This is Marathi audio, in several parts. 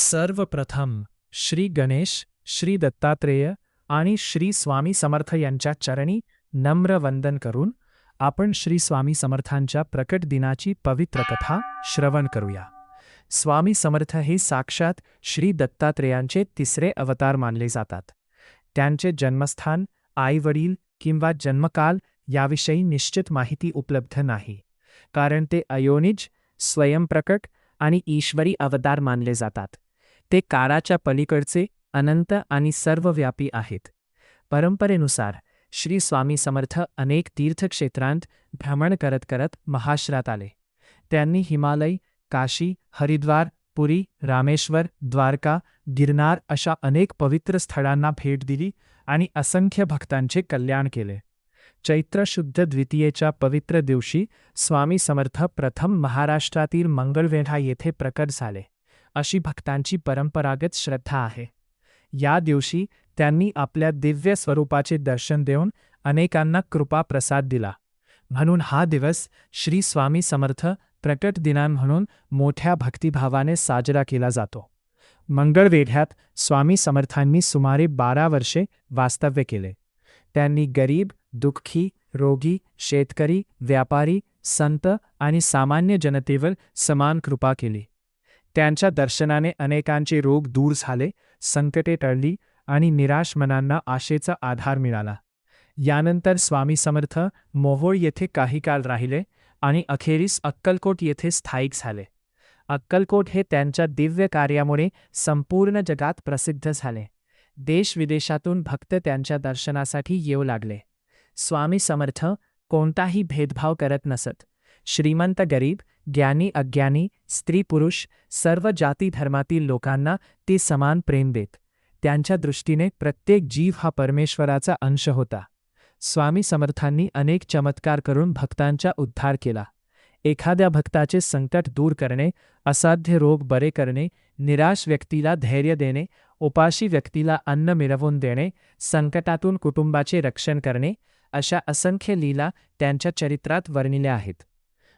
सर्वप्रथम श्री गणेश, श्री दत्तात्रेय आणि श्री स्वामी समर्थ यांच्या चरणी नम्र वंदन करून आपण श्री स्वामी समर्थांच्या प्रकट दिनाची पवित्र कथा श्रवण करूया. स्वामी समर्थ हे साक्षात श्री दत्तात्रेयांचे तिसरे अवतार मानले जातात. त्यांचे जन्मस्थान, आईवडील किंवा जन्मकाल याविषयी निश्चित माहिती उपलब्ध नाही, कारण ते अयोनिज, स्वयंप्रकट आणि ईश्वरी अवतार मानले जातात. ते काळाच्या पलीकडचे, अनंत आणि सर्वव्यापी आहेत. परंपरेनुसार श्री स्वामी समर्थ अनेक तीर्थक्षेत्रांत भ्रमण करत करत महाराष्ट्रात आले. त्यांनी हिमालय, काशी, हरिद्वार, पुरी, रामेश्वर, द्वारका, गिरनार अशा अनेक पवित्र स्थळांना भेट दिली आणि असंख्य भक्तांचे कल्याण केले. चैत्र शुद्ध द्वितीयेच्या पवित्र दिवशी स्वामी समर्थ प्रथम महाराष्ट्रातील मंगळवेढा येथे प्रकट झाले, अशी भक्तांची परंपरागत श्रद्धा आहे. या दिवशी त्यांनी आपल्या दिव्य स्वरूपाचे दर्शन देऊन अनेकांना कृपा प्रसाद दिला. म्हणून हा दिवस श्री स्वामी समर्थ प्रकट दिना म्हणून मोठ्या भक्तिभावाने साजरा केला जातो. मंगळवेढ्यात स्वामी समर्थांनी सुमारे 12 वर्षे वास्तव्य केले. त्यांनी गरीब, दुःखी, रोगी, शेतकरी, व्यापारी, संत आणि सामान्य जनतेवर समान कृपा केली. त्यांच्या दर्शनाने अनेकांचे रोग दूर झाले, संकटे टळली आणि निराश मनांना आशेचा आधार मिळाला. यानंतर स्वामी समर्थ मोहोळ येथे काही काळ राहिले आणि अखेरीस अक्कलकोट येथे स्थायिक झाले. अक्कलकोट हे त्यांच्या दिव्य कार्यामुळे संपूर्ण जगात प्रसिद्ध झाले. देशविदेशातून भक्त त्यांच्या दर्शनासाठी येऊ लागले. स्वामी समर्थ कोणताही भेदभाव करत नसत. श्रीमंत गरीब, ज्ञानी अज्ञानी, स्त्री पुरुष सर्व जाती धर्मातील लोकांना ते समान प्रेम देत. त्यांच्या दृष्टीने प्रत्येक जीव हा परमेश्वराचा अंश होता. स्वामी समर्थांनी अनेक चमत्कार करून भक्तांचा उद्धार केला. एखाद्या भक्ताचे संकट दूर करणे, असाध्य रोग बरे करणे, निराश व्यक्तीला धैर्य देणे, उपाशी व्यक्तीला अन्न मिळवून देणे, संकटातून कुटुंबाचे रक्षण करणे अशा असंख्य लीला त्यांच्या चरित्रात वर्णिल्या आहेत.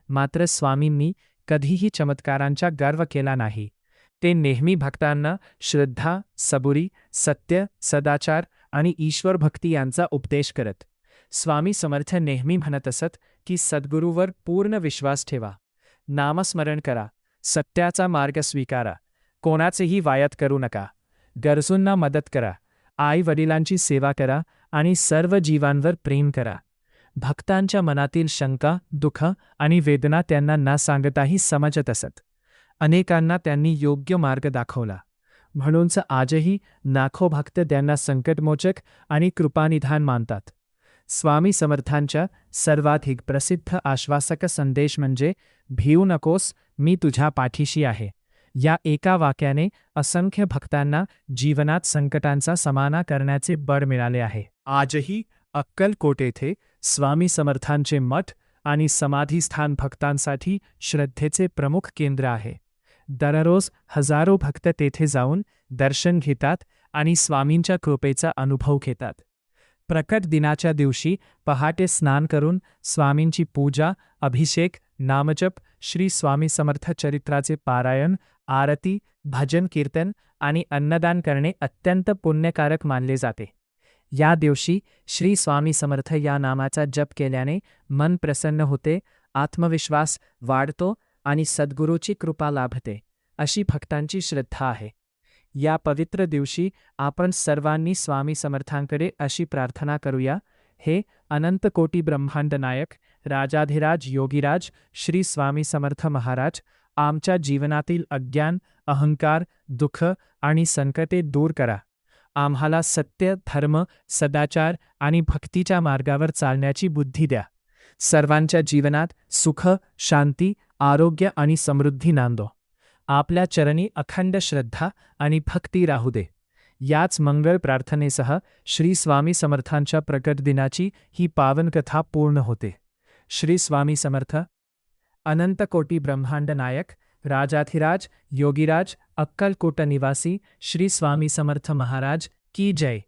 मात्र स्वामींनी कधीही चमत्कारांचा गर्व केला नाही. ते नेहमी भक्तांना श्रद्धा, सबुरी, सत्य, सदाचार आणि ईश्वर भक्ती यांचा उपदेश करत. स्वामी समर्थ नेहमी म्हणत असत की सद्गुरूवर पूर्ण विश्वास ठेवा, नामस्मरण करा, सत्याचा मार्ग स्वीकारा, कोणाचेही वायत करू नका, गरजूंना मदत करा, आई वडिलांची सेवा करा आणि सर्व जीवांवर प्रेम करा. भक्तांच्या मनातील शंका, दुःख आणि वेदना त्यांना न सांगताही समजत असत. अनेकांना त्यांनी योग्य मार्ग दाखवला. म्हणूनच आजही लाखो भक्त त्यांना संकटमोचक आणि कृपानिधान मानतात. स्वामी समर्थांच्या सर्वाधिक प्रसिद्ध आश्वासक संदेश म्हणजे भिऊ नकोस, मी तुझ्या पाठीशी आहे. या एका वाक्याने असंख्य भक्तांना जीवनात संकटांचा सामना करण्याचे बळ मिळाले आहे. आजही अक्कलकोट येथे स्वामी समर्थांचे मठ आणि समाधीस्थान भक्तांसाठी श्रद्धेचे प्रमुख केंद्र आहे. दररोज हजारो भक्त तेथे जाऊन दर्शन घेतात आणि स्वामींच्या कृपेचा अनुभव घेतात. प्रकट दिनाच्या दिवशी पहाटे स्नान करून स्वामींची पूजा, अभिषेक, नामजप, श्री स्वामी समर्थ चरित्राचे पारायण, आरती, भजन कीर्तन आणि अन्नदान करणे अत्यंत पुण्यकारक मानले जाते. या दिवशी श्री स्वामी समर्थ या नामाचा जप केल्याने मन प्रसन्न होते, आत्मविश्वास वाढतो आणि सद्गुरूची कृपा लाभते, अशी भक्तांची श्रद्धा आहे. या पवित्र दिवशी आपण सर्वांनी स्वामी समर्थांकडे अशी प्रार्थना करूया. हे अनंत कोटी ब्रह्मांड नायक, राजाधिराज योगीराज श्री स्वामी समर्थ महाराज, आमच्या जीवनातील अज्ञान, अहंकार, दुःख आणि संकटे दूर करा. आम्हाला सत्य, धर्म, सदाचार आणि भक्तीच्या मार्गावर चालण्याची बुद्धी द्या. सर्वांच्या जीवनात सुख, शांती, आरोग्य आणि समृद्धी नांदो. आपल्या चरणी अखंड श्रद्धा आणि भक्ती राहू दे. याच मंगळ प्रार्थनेसह श्री स्वामी समर्थांच्या प्रकट दिनाची ही पावन कथा पूर्ण होते. श्री स्वामी समर्थ. अनंत कोटी ब्रह्मांड नायक, राजाधिराज योगीराज, अक्कलकोट निवासी श्री स्वामी समर्थ महाराज की जय.